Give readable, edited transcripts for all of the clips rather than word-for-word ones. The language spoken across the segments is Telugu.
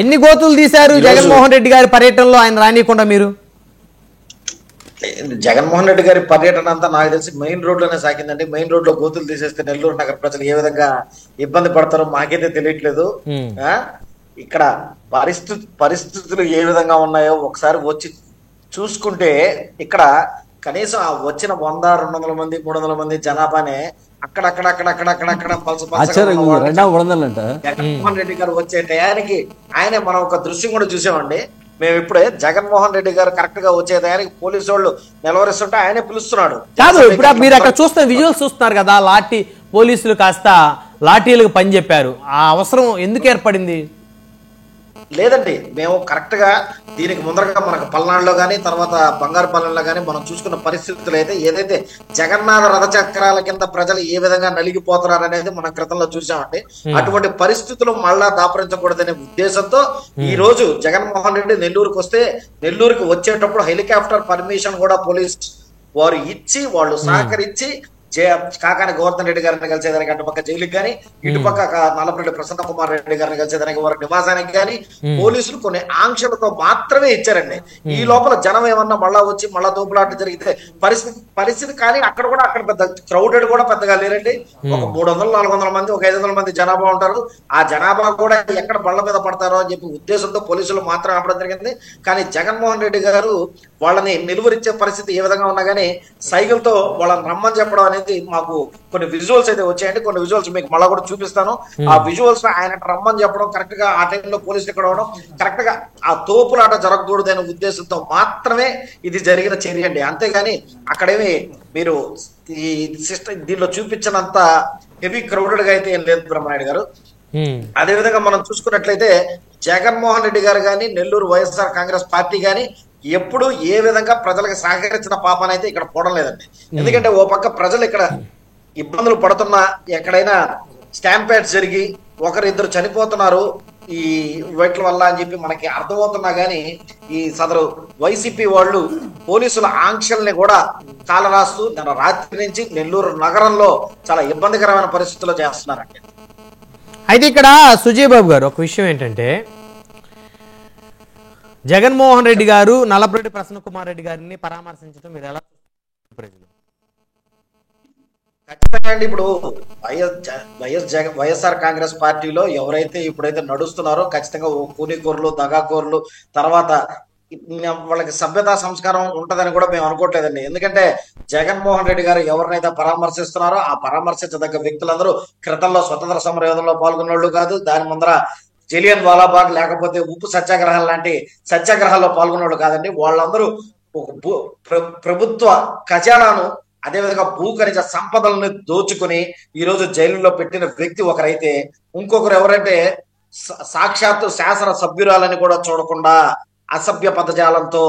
ఎన్ని గోతులు తీశారు జగన్మోహన్ రెడ్డి గారి పర్యటనలో ఆయన రానియకుండా మీరు? జగన్మోహన్ రెడ్డి గారి పర్యటన అంతా నాకు తెలిసి మెయిన్ రోడ్లోనే సాగిందండి. మెయిన్ రోడ్ లో గోతులు తీసేస్తే నెల్లూరు నగర ప్రజలు ఏ విధంగా ఇబ్బంది పడతారో మాకైతే తెలియట్లేదు. ఇక్కడ పరిస్థితులు ఏ విధంగా ఉన్నాయో ఒకసారి వచ్చి చూసుకుంటే ఇక్కడ కనీసం ఆ వచ్చిన 100-200 మంది 300 మంది జనాభానే అక్కడక్కడ జగన్మోహన్ రెడ్డి గారు వచ్చే టయానికి ఆయనే మనం ఒక దృశ్యం కూడా చూసామండి. మేము ఇప్పుడే జగన్మోహన్ రెడ్డి గారు కరెక్ట్ గా వచ్చే టయానికి పోలీసు వాళ్ళు నిలవరిస్తుంటే ఆయనే పిలుస్తున్నాడు. కాదు, ఇప్పుడు మీరు అక్కడ చూస్తున్న విజువల్స్ చూస్తున్నారు కదా, పోలీసులు కాస్త లాఠీలకు పని చెప్పారు. ఆ అవసరం ఎందుకు ఏర్పడింది? లేదండి, మేము కరెక్ట్ గా దీనికి ముందరగా మనకు పల్నాడులో కానీ తర్వాత బంగారుపాలెంలో కానీ మనం చూసుకున్న పరిస్థితులు అయితే ఏదైతే జగన్నాథ రథచక్రాల కింద ప్రజలు ఏ విధంగా నలిగిపోతున్నారు అనేది మనం క్రితంలో చూసామండి. అటువంటి పరిస్థితులు మళ్ళా దాపరించకూడదనే ఉద్దేశంతో ఈ రోజు జగన్మోహన్ రెడ్డి నెల్లూరుకు వస్తే నెల్లూరుకి వచ్చేటప్పుడు హెలికాప్టర్ పర్మిషన్ కూడా పోలీస్ వారు ఇచ్చి వాళ్ళు సహకరించి కాకాని గోవర్ధన్ రెడ్డి గారిని కలిసేదానికి అటుపక్క జైలుకి కానీ ఇటుపక్క నల్లపరెడ్డి ప్రసన్న కుమార్ రెడ్డి గారిని కలిసేదానికి వారి నివాసానికి కానీ పోలీసులు కొన్ని ఆంక్షలతో మాత్రమే ఇచ్చారండి. ఈ లోపల జనం ఏమన్నా మళ్ళా వచ్చి మళ్ళా తోపులాట జరిగితే పరిస్థితి కానీ అక్కడ పెద్ద క్రౌడెడ్ కూడా పెద్దగా లేరండి. ఒక 300-400 మంది, ఒక 500 మంది జనాభా ఉంటారు. ఆ జనాభా కూడా ఎక్కడ బళ్ళ మీద పడతారో అని చెప్పి ఉద్దేశంతో పోలీసులు మాత్రం ఆపడం జరిగింది. కానీ జగన్మోహన్ రెడ్డి గారు వాళ్ళని నిలువరించే పరిస్థితి ఏ విధంగా ఉన్నా కానీ సైకిల్తో వాళ్ళని రమ్మని చెప్పడం అనేది మాకు కొన్ని విజువల్స్ అయితే వచ్చాయండి. కొన్ని విజువల్స్ మీకు మళ్ళా కూడా చూపిస్తాను. ఆ విజువల్స్ ఆయన రమ్మని చెప్పడం, కరెక్ట్ గా ఆ టైంలో పోలీసులు ఇక్కడ అవడం, కరెక్ట్ గా ఆ తోపులాట జరగకూడదనే ఉద్దేశంతో మాత్రమే ఇది జరిగిన చర్య అండి. అంతేగాని అక్కడేమి మీరు ఈ సిస్టమ్ దీనిలో చూపించినంత హెవీ క్రౌడెడ్ గా అయితే ఏం లేదు బ్రహ్మనాయుడు గారు. అదే విధంగా మనం చూసుకున్నట్లయితే జగన్మోహన్ రెడ్డి గారు కానీ నెల్లూరు వైఎస్ఆర్ కాంగ్రెస్ పార్టీ కానీ ఎప్పుడు ఏ విధంగా ప్రజలకు సహకరించిన పాపన అయితే ఇక్కడ పోవడం లేదండి. ఎందుకంటే ఓ పక్క ప్రజలు ఇక్కడ ఇబ్బందులు పడుతున్నా, ఎక్కడైనా స్టాంపేడ్స్ జరిగి ఒకరిద్దరు చనిపోతున్నారు ఈ వీటి వల్ల అని చెప్పి మనకి అర్థమవుతున్నా గానీ ఈ సదరు వైసీపీ వాళ్ళు పోలీసుల ఆంక్షల్ని కూడా కాలరాస్తూ రాత్రి నుంచి నెల్లూరు నగరంలో చాలా ఇబ్బందికరమైన పరిస్థితుల్లో చేస్తున్నారండి. అయితే ఇక్కడ సుజయ్ బాబు గారు ఒక విషయం ఏంటంటే, జగన్మోహన్ రెడ్డి గారు నల్లపరెడ్డి ప్రసన్న కుమార్ రెడ్డి గారిని పరామర్శించడం మీరు ఎలా ప్రజలు? ఖచ్చితంగా అండి. ఇప్పుడు వైఎస్ఆర్ కాంగ్రెస్ పార్టీలో ఎవరైతే ఇప్పుడైతే నడుస్తున్నారో ఖచ్చితంగా కూనికోర్లు, దగాకోర్లు, తర్వాత వాళ్ళకి సభ్యతా సంస్కారం ఉంటదని కూడా మేము అనుకోవట్లేదండి. ఎందుకంటే జగన్మోహన్ రెడ్డి గారు ఎవరినైతే పరామర్శిస్తున్నారో ఆ పరామర్శించదగ్గ వ్యక్తులందరూ క్రితంలో స్వతంత్ర సమరయోధంలో పాల్గొన్నోళ్ళు కాదు, దాని ముందర జలియన్ వాలాబాగ్ లేకపోతే ఉప్పు సత్యాగ్రహం లాంటి సత్యాగ్రహాల్లో పాల్గొన్నోళ్ళు కాదండి. వాళ్ళందరూ ప్రభుత్వ ఖజానాను అదేవిధంగా భూ ఖనిజ సంపదలను దోచుకుని ఈ రోజు జైలులో పెట్టిన వ్యక్తి ఒకరైతే, ఇంకొకరు ఎవరంటే సాక్షాత్తు శాసన సభ్యురాలని కూడా చూడకుండా అసభ్య పదజాలంతో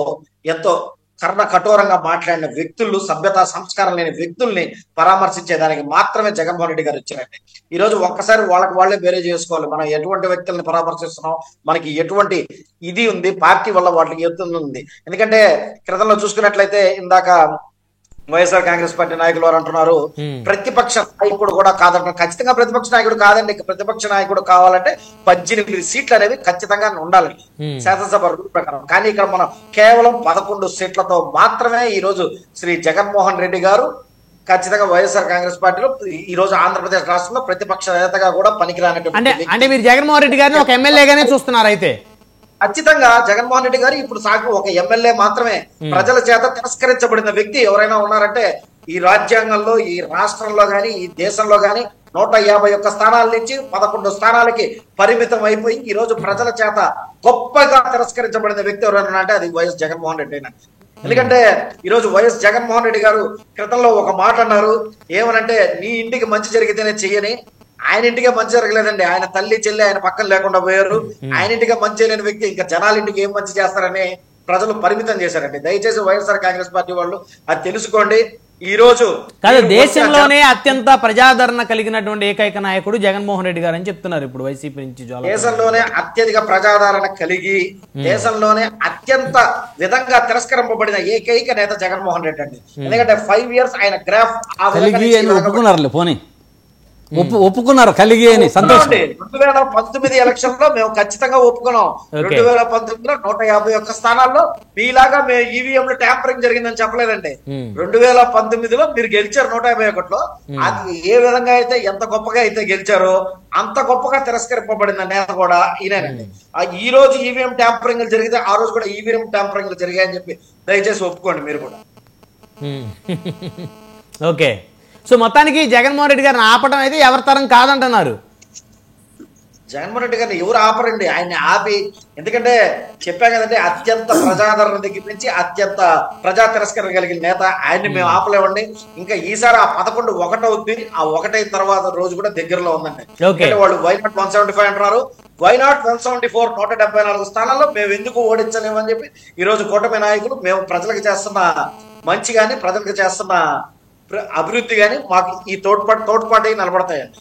ఎంతో కర్ణ కఠోరంగా మాట్లాడిన వ్యక్తులు, సభ్యతా సంస్కారం లేని వ్యక్తుల్ని పరామర్శించేదానికి మాత్రమే జగన్మోహన్ రెడ్డి గారు వచ్చారండి. ఈ రోజు ఒక్కసారి వాళ్ళే వేరే చేసుకోవాలి. మనం ఎటువంటి వ్యక్తుల్ని పరామర్శిస్తున్నాం, మనకి ఎటువంటి ఇది ఉంది, పార్టీ వల్ల వాళ్ళకి ఎత్తుంది ఉంది. ఎందుకంటే క్రితంలో చూసుకున్నట్లయితే ఇందాక వైఎస్ఆర్ కాంగ్రెస్ పార్టీ నాయకులు వారు అంటున్నారు ప్రతిపక్ష నాయకుడు కూడా కాదంటారు. ఖచ్చితంగా ప్రతిపక్ష నాయకుడు కాదండి. ప్రతిపక్ష నాయకుడు కావాలంటే 18 సీట్లు అనేవి ఖచ్చితంగా ఉండాలండి శాసనసభ రూల్ ప్రకారం. కానీ ఇక్కడ మనం కేవలం 11 సీట్లతో మాత్రమే ఈ రోజు శ్రీ జగన్మోహన్ రెడ్డి గారు ఖచ్చితంగా వైఎస్ఆర్ కాంగ్రెస్ పార్టీలో ఈ రోజు ఆంధ్రప్రదేశ్ రాష్ట్రంలో ప్రతిపక్ష నేతగా కూడా పనికిరానటువంటి. అంటే మీరు జగన్మోహన్ రెడ్డి గారిని ఒక ఎమ్మెల్యేగానే చూస్తున్నారు అయితే? ఖచ్చితంగా జగన్మోహన్ రెడ్డి గారు ఇప్పుడు సాగు ఒక ఎమ్మెల్యే మాత్రమే. ప్రజల చేత తిరస్కరించబడిన వ్యక్తి ఎవరైనా ఉన్నారంటే ఈ రాజ్యాంగంలో, ఈ రాష్ట్రంలో గాని, ఈ దేశంలో గాని 151 స్థానాల నుంచి 11 స్థానాలకి పరిమితం అయిపోయి ఈ రోజు ప్రజల చేత గొప్పగా తిరస్కరించబడిన వ్యక్తి ఎవరైనా అంటే అది వైఎస్ జగన్మోహన్ రెడ్డి. ఎందుకంటే ఈ రోజు వైఎస్ జగన్మోహన్ రెడ్డి గారు క్రితంలో ఒక మాట అన్నారు, ఏమనంటే నీ ఇంటికి మంచి జరిగితేనే చెయ్యని. ఆయన ఇంటికే మంచి జరగలేదండి. ఆయన తల్లి చెల్లి ఆయన పక్కన లేకుండా పోయారు. ఆయన ఇంటికే మంచి చేయలేని వ్యక్తి ఇంకా జనాల ఇంటికి ఏం మంచి చేస్తారని ప్రజలు పరిమితం చేశారండి. దయచేసి వైఎస్ఆర్ కాంగ్రెస్ పార్టీ వాళ్ళు అది తెలుసుకోండి. ఈ రోజు దేశంలోనే అత్యంత ప్రజాదరణ కలిగినటువంటి ఏకైక నాయకుడు జగన్మోహన్ రెడ్డి గారు అని చెప్తున్నారు ఇప్పుడు వైసీపీ నుంచి. దేశంలోనే అత్యధిక ప్రజాదరణ కలిగి దేశంలోనే అత్యంత విధంగా తిరస్కరింపబడిన ఏకైక నేత జగన్మోహన్ రెడ్డి అండి. ఎందుకంటే 5 years ఆయన గ్రాఫ్ పోనీ ఒప్పుకున్నారు కలిగి అని సంతోషం. 2019 ఎలక్షన్ లో మేము ఖచ్చితంగా ఒప్పుకున్నాం. 2019లో 151 స్థానాల్లో మీలాగా మేము ఈవీఎంలు ట్యాంపరింగ్ జరిగిందని చెప్పలేదండి. 2019లో మీరు గెలిచారు 151లో. అది ఏ విధంగా అయితే ఎంత గొప్పగా అయితే గెలిచారో అంత గొప్పగా తిరస్కరింపబడిన నేత కూడా ఈయనండి. ఈ రోజు ఈవీఎం ట్యాంపరింగ్ జరిగితే ఆ రోజు కూడా ఈవీఎం ట్యాంపరింగ్ జరిగాయని చెప్పి దయచేసి ఒప్పుకోండి మీరు కూడా. ఓకే, సో మొత్తానికి జగన్మోహన్ రెడ్డి గారిని ఆపడం అయితే ఎవరి తరం కాదంటున్నారు. జగన్మోహన్ రెడ్డి గారిని ఎవరు ఆపరండి, ఆయన్ని ఆపి, ఎందుకంటే చెప్పా కదండి, అత్యంత ప్రజాదరణ దగ్గర నుంచి అత్యంత ప్రజా తిరస్కరణ కలిగిన నేత, ఆయన్ని మేము ఆపలేమండి. ఇంకా ఈసారి ఆ 11 ఒకటవుద్ది, ఆ ఒకటైన తర్వాత రోజు కూడా దగ్గరలో ఉందండి. వాళ్ళు వైనాట్ 175 అంటున్నారు, వైనాట్ 174 174 స్థానాల్లో మేము ఎందుకు ఓడించలేమని చెప్పి ఈ రోజు కూటమి నాయకులు మేము ప్రజలకు చేస్తున్న మంచి గాని ప్రజలకు చేస్తున్న అభివృద్ధి గాని మాకు ఈ తోడ్పాటు నిలబడతాయండి.